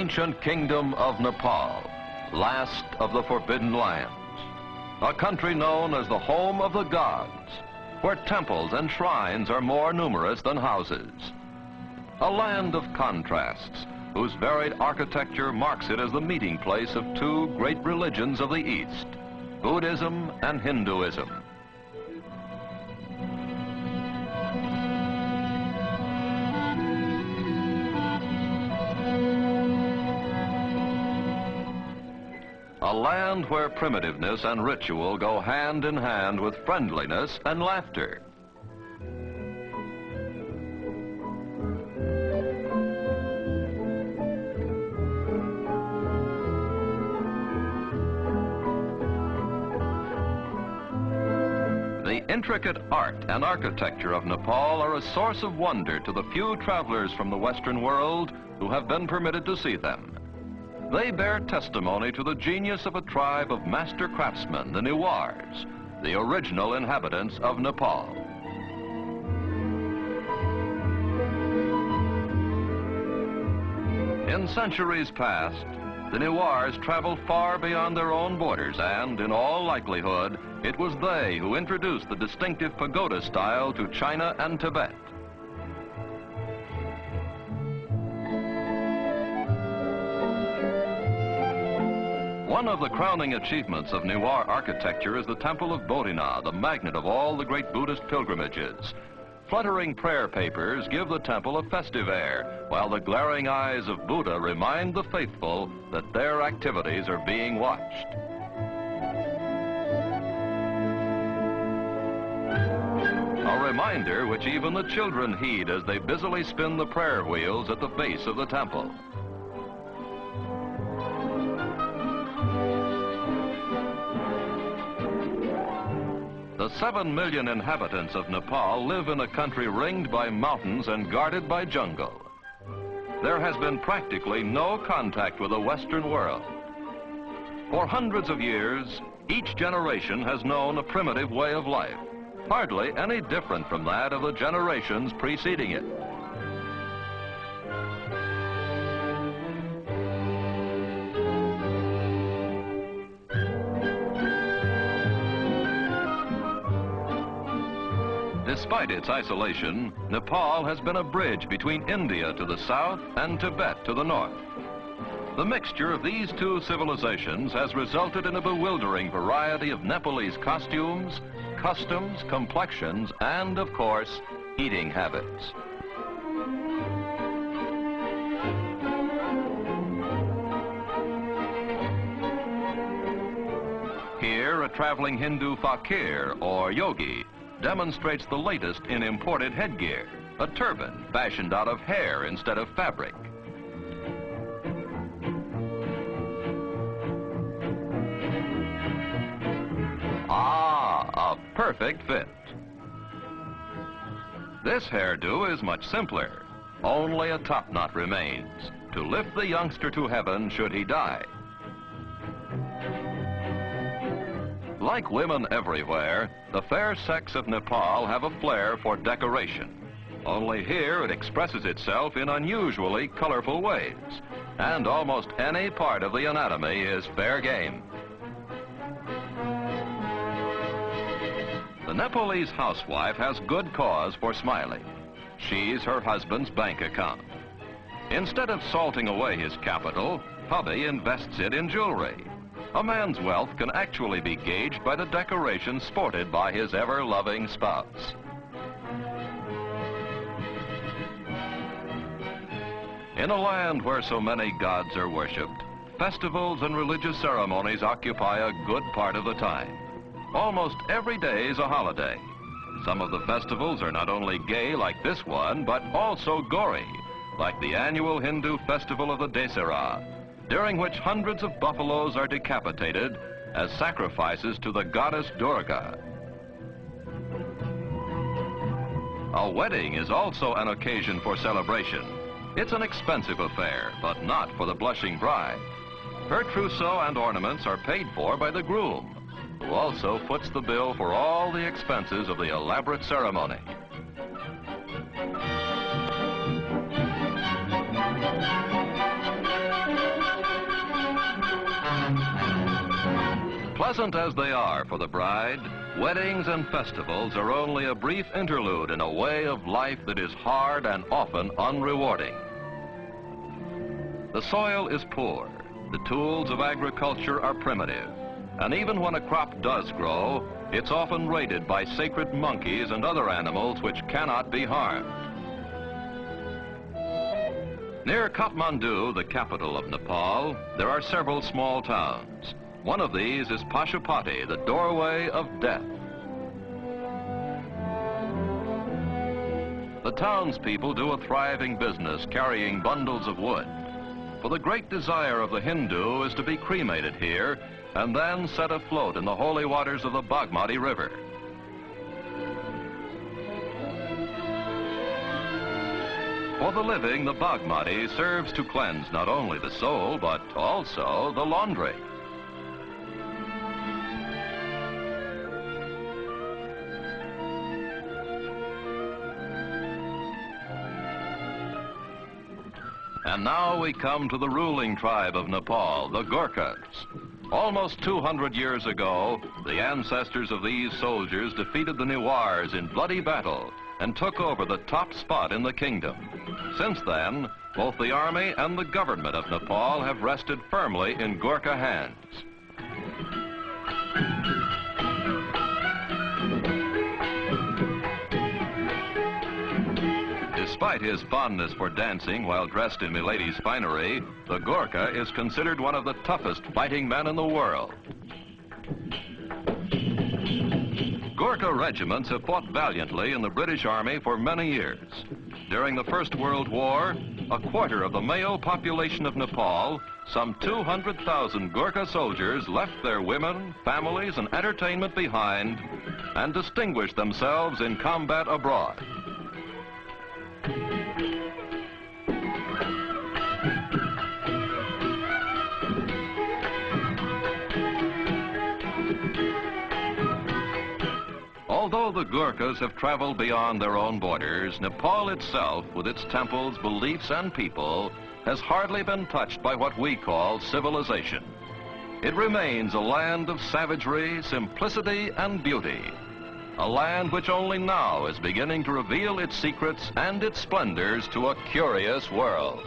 ancient kingdom of Nepal, last of the Forbidden Lands. A country known as the home of the gods, where temples and shrines are more numerous than houses. A land of contrasts, whose varied architecture marks it as the meeting place of two great religions of the East, Buddhism and Hinduism. A land where primitiveness and ritual go hand in hand with friendliness and laughter. The intricate art and architecture of Nepal are a source of wonder to the few travelers from the Western world who have been permitted to see them. They bear testimony to the genius of a tribe of master craftsmen, the Newars, the original inhabitants of Nepal. In centuries past, the Newars traveled far beyond their own borders, and in all likelihood, it was they who introduced the distinctive pagoda style to China and Tibet. One of the crowning achievements of Newar architecture is the Temple of Bodhina, the magnet of all the great Buddhist pilgrimages. Fluttering prayer papers give the temple a festive air, while the glaring eyes of Buddha remind the faithful that their activities are being watched. A reminder which even the children heed as they busily spin the prayer wheels at the base of the temple. The 7 million inhabitants of Nepal live in a country ringed by mountains and guarded by jungle. There has been practically no contact with the Western world. For hundreds of years, each generation has known a primitive way of life, hardly any different from that of the generations preceding it. Despite its isolation, Nepal has been a bridge between India to the south and Tibet to the north. The mixture of these two civilizations has resulted in a bewildering variety of Nepalese costumes, customs, complexions, and, of course, eating habits. Here, a traveling Hindu fakir, or yogi, demonstrates the latest in imported headgear, a turban fashioned out of hair instead of fabric. Ah, a perfect fit. This hairdo is much simpler. Only a top knot remains to lift the youngster to heaven should he die. Like women everywhere, the fair sex of Nepal have a flair for decoration. Only here it expresses itself in unusually colorful ways, and almost any part of the anatomy is fair game. The Nepalese housewife has good cause for smiling. She's her husband's bank account. Instead of salting away his capital, hubby invests it in jewelry. A man's wealth can actually be gauged by the decorations sported by his ever-loving spouse. In a land where so many gods are worshipped, festivals and religious ceremonies occupy a good part of the time. Almost every day is a holiday. Some of the festivals are not only gay like this one, but also gory, like the annual Hindu festival of the Dasara, during which hundreds of buffaloes are decapitated as sacrifices to the goddess Durga. A wedding is also an occasion for celebration. It's an expensive affair, but not for the blushing bride. Her trousseau and ornaments are paid for by the groom, who also foots the bill for all the expenses of the elaborate ceremony. Pleasant as they are for the bride, weddings and festivals are only a brief interlude in a way of life that is hard and often unrewarding. The soil is poor, the tools of agriculture are primitive, and even when a crop does grow, it's often raided by sacred monkeys and other animals which cannot be harmed. Near Kathmandu, the capital of Nepal, there are several small towns. One of these is Pashupati, the doorway of death. The townspeople do a thriving business carrying bundles of wood. For the great desire of the Hindu is to be cremated here and then set afloat in the holy waters of the Bagmati River. For the living, the Bagmati serves to cleanse not only the soul, but also the laundry. And now we come to the ruling tribe of Nepal, the Gurkhas. Almost 200 years ago, the ancestors of these soldiers defeated the Newars in bloody battle and took over the top spot in the kingdom. Since then, both the army and the government of Nepal have rested firmly in Gurkha hands. Despite his fondness for dancing while dressed in milady's finery, the Gurkha is considered one of the toughest fighting men in the world. Gurkha regiments have fought valiantly in the British Army for many years. During the First World War, a quarter of the male population of Nepal, some 200,000 Gurkha soldiers left their women, families, and entertainment behind and distinguished themselves in combat abroad. Although the Gurkhas have traveled beyond their own borders, Nepal itself, with its temples, beliefs, and people, has hardly been touched by what we call civilization. It remains a land of savagery, simplicity, and beauty. A land which only now is beginning to reveal its secrets and its splendors to a curious world.